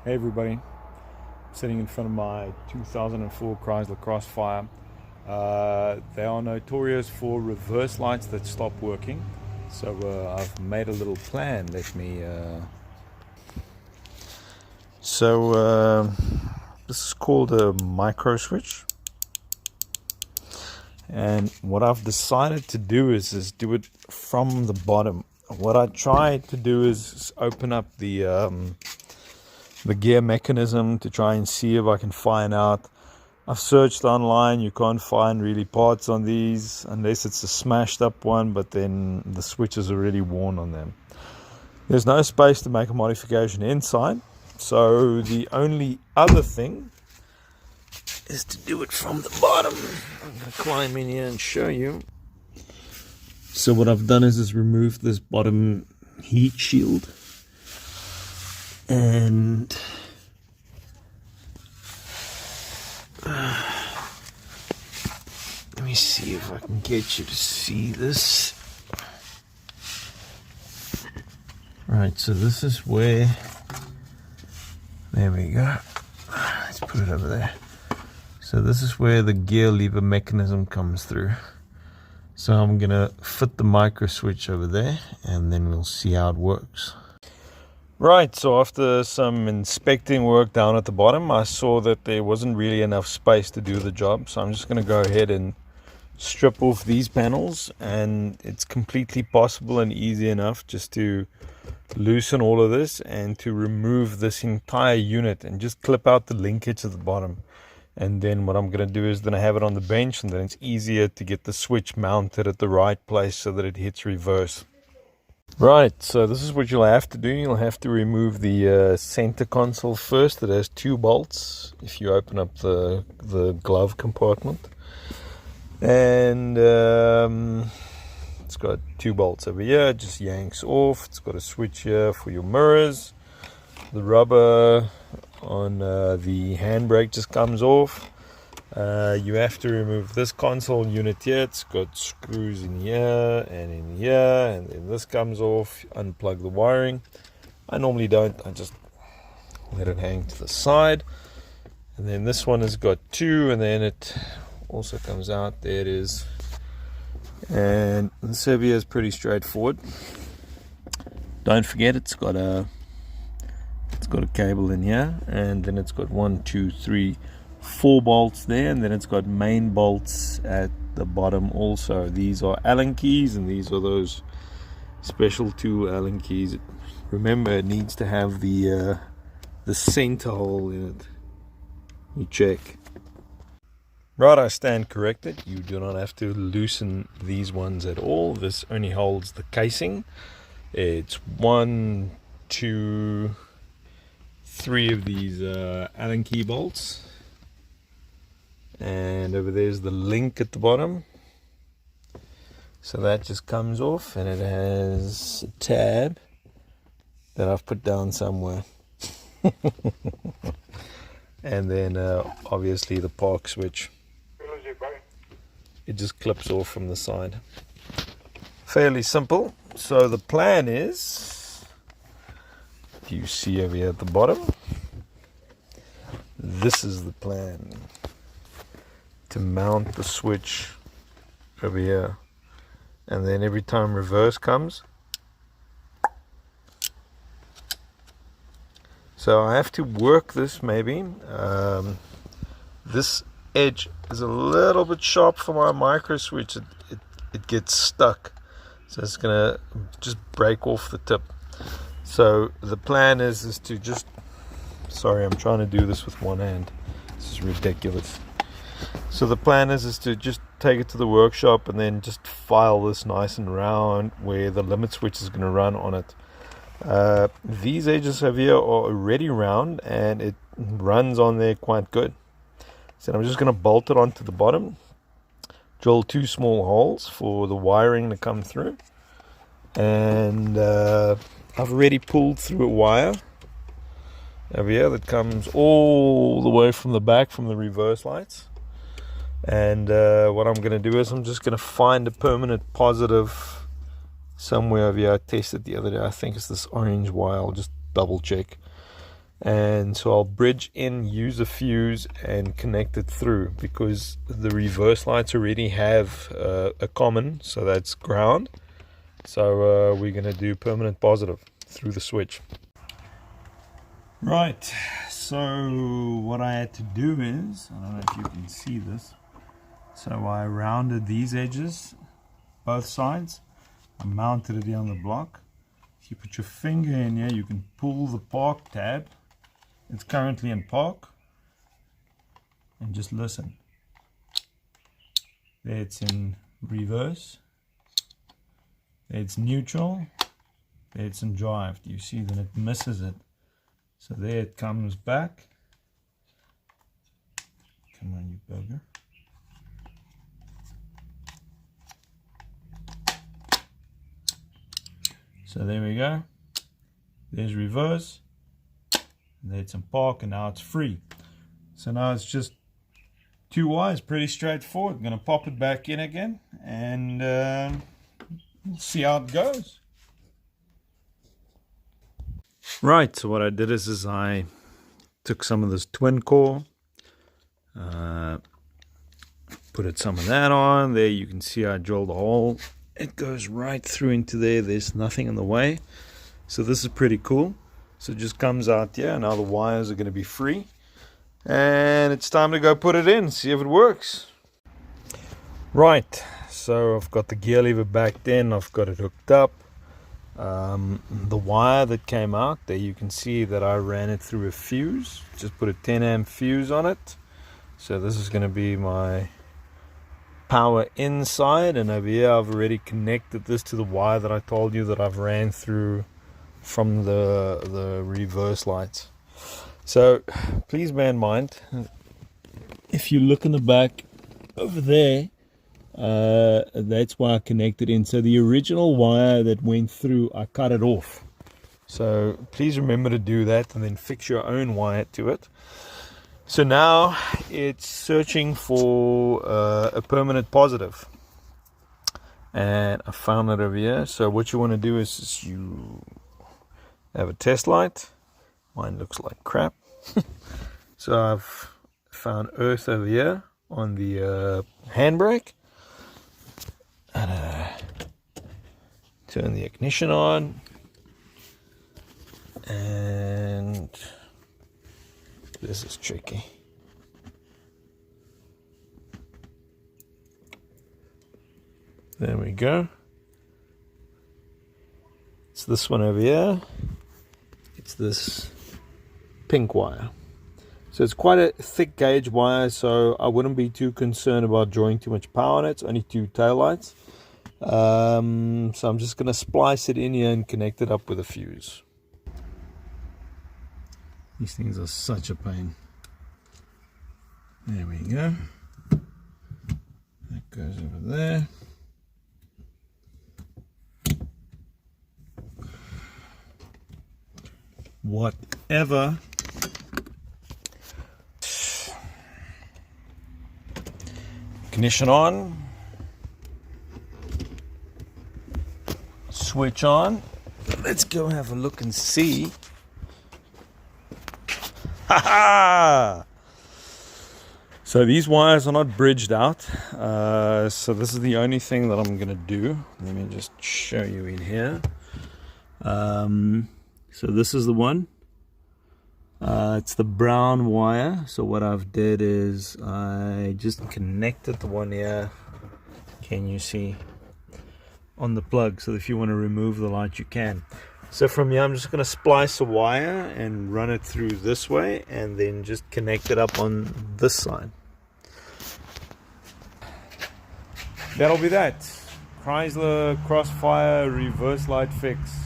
Hey everybody, I'm sitting in front of my 2004 Chrysler Crossfire. They are notorious for reverse lights that stop working. So I've made a little plan. This is called a micro switch. And what I've decided to do is do it from the bottom. What I tried to do is open up the gear mechanism to try and see if I can find out. I've searched online, you can't find really parts on these unless it's a smashed up one, but then the switches are already worn on them. There's no space to make a modification inside, so the only other thing is to do it from the bottom. I'm going to climb in here and show you. So what I've done is remove this bottom heat shield, and let me see if I can get you to see this. Right, so this is where, there we go. Let's put it over there. So this is where the gear lever mechanism comes through. So I'm gonna fit the micro switch over there and then we'll see how it works. Right, so after some inspecting work down at the bottom, I saw that there wasn't really enough space to do the job. So I'm just gonna go ahead and strip off these panels, and it's completely possible and easy enough just to loosen all of this and to remove this entire unit and just clip out the linkage at the bottom. And then what I'm going to do is then I have it on the bench, and then it's easier to get the switch mounted at the right place so that it hits reverse. Right, so this is what you'll have to do. You'll have to remove the center console first. It has 2 bolts if you open up the glove compartment. And it's got 2 bolts over here. It just yanks off. It's got a switch here for your mirrors. The rubber on the handbrake just comes off. You have to remove this console unit here. It's got screws in here, and then this comes off. Unplug the wiring. I normally don't. I just let it hang to the side. And then this one has got 2, and then it also comes out. There it is. And the Serbia is pretty straightforward. Don't forget it's got a cable in here, and then it's got 1, 2, 3, 4 bolts there, and then it's got main bolts at the bottom also. These are Allen keys, and these are those special 2 Allen keys. Remember, it needs to have the center hole in it. You check. Right, I stand corrected. You do not have to loosen these ones at all. This only holds the casing. It's 1, 2, 3 of these Allen key bolts, and over there's the link at the bottom. So that just comes off, and it has a tab that I've put down somewhere. And then obviously the park switch. It just clips off from the side. Fairly simple. So the plan is, you see over here at the bottom, this is the plan: to mount the switch over here, and then every time reverse comes, so I have to work this maybe. This edge is a little bit sharp for my micro switch. It gets stuck, so it's gonna just break off the tip. So the plan is to just, sorry, I'm trying to do this with one hand. This is ridiculous. So the plan is to just take it to the workshop and then just file this nice and round where the limit switch is going to run on it. These edges over here are already round, and it runs on there quite good. So I'm just going to bolt it onto the bottom, drill 2 small holes for the wiring to come through, and I've already pulled through a wire over here that comes all the way from the back from the reverse lights. And what I'm going to do is I'm just going to find a permanent positive somewhere over here. I tested the other day. I think it's this orange wire. I'll just double check. And so I'll bridge in, use a fuse, and connect it through, because the reverse lights already have a common, so that's ground. So we're going to do permanent positive through the switch. Right, so what I had to do is, I don't know if you can see this, so I rounded these edges, both sides. I mounted it here on the block. If you put your finger in here, you can pull the park tab. It's currently in park. And just listen. There it's in reverse. There it's neutral. There it's in drive. Do you see that it misses it? So there it comes back. Come on, you bugger. So there we go. There's reverse. And there it's in park, and now it's free. So now it's just two wires, pretty straightforward. I'm going to pop it back in again, and we'll see how it goes. Right, so what I did is I took some of this twin core, put some of that on. There you can see I drilled a hole. It goes right through into there. There's nothing in the way. So this is pretty cool. So it just comes out here. Now the wires are going to be free. And it's time to go put it in, see if it works. Right, so I've got the gear lever backed in. I've got it hooked up. The wire that came out, there you can see that I ran it through a fuse. Just put a 10 amp fuse on it. So this is going to be my power inside, and over here I've already connected this to the wire that I told you that I've ran through from the reverse lights. So please bear in mind, if you look in the back over there, that's why I connected in. So the original wire that went through, I cut it off. So please remember to do that, and then fix your own wire to it. So now it's searching for a permanent positive, and I found it over here. So what you want to do is you have a test light. Mine looks like crap. So I've found earth over here on the handbrake. And turn the ignition on, and this is tricky. There we go. It's this one over here. It's this pink wire. So it's quite a thick gauge wire, so I wouldn't be too concerned about drawing too much power on it. It's only two taillights. So I'm just going to splice it in here and connect it up with a fuse. These things are such a pain. There we go. That goes over there. Whatever. Ignition on. Switch on. Let's go have a look and see. Ha! So these wires are not bridged out. So this is the only thing that I'm going to do. Let me just show you in here. So this is the one. It's the brown wire. So what I've did is I just connected the one here. Can you see? On the plug, so if you want to remove the light you can. So from here I'm just going to splice a wire and run it through this way, and then just connect it up on this side. That'll be that. Chrysler Crossfire reverse light fix.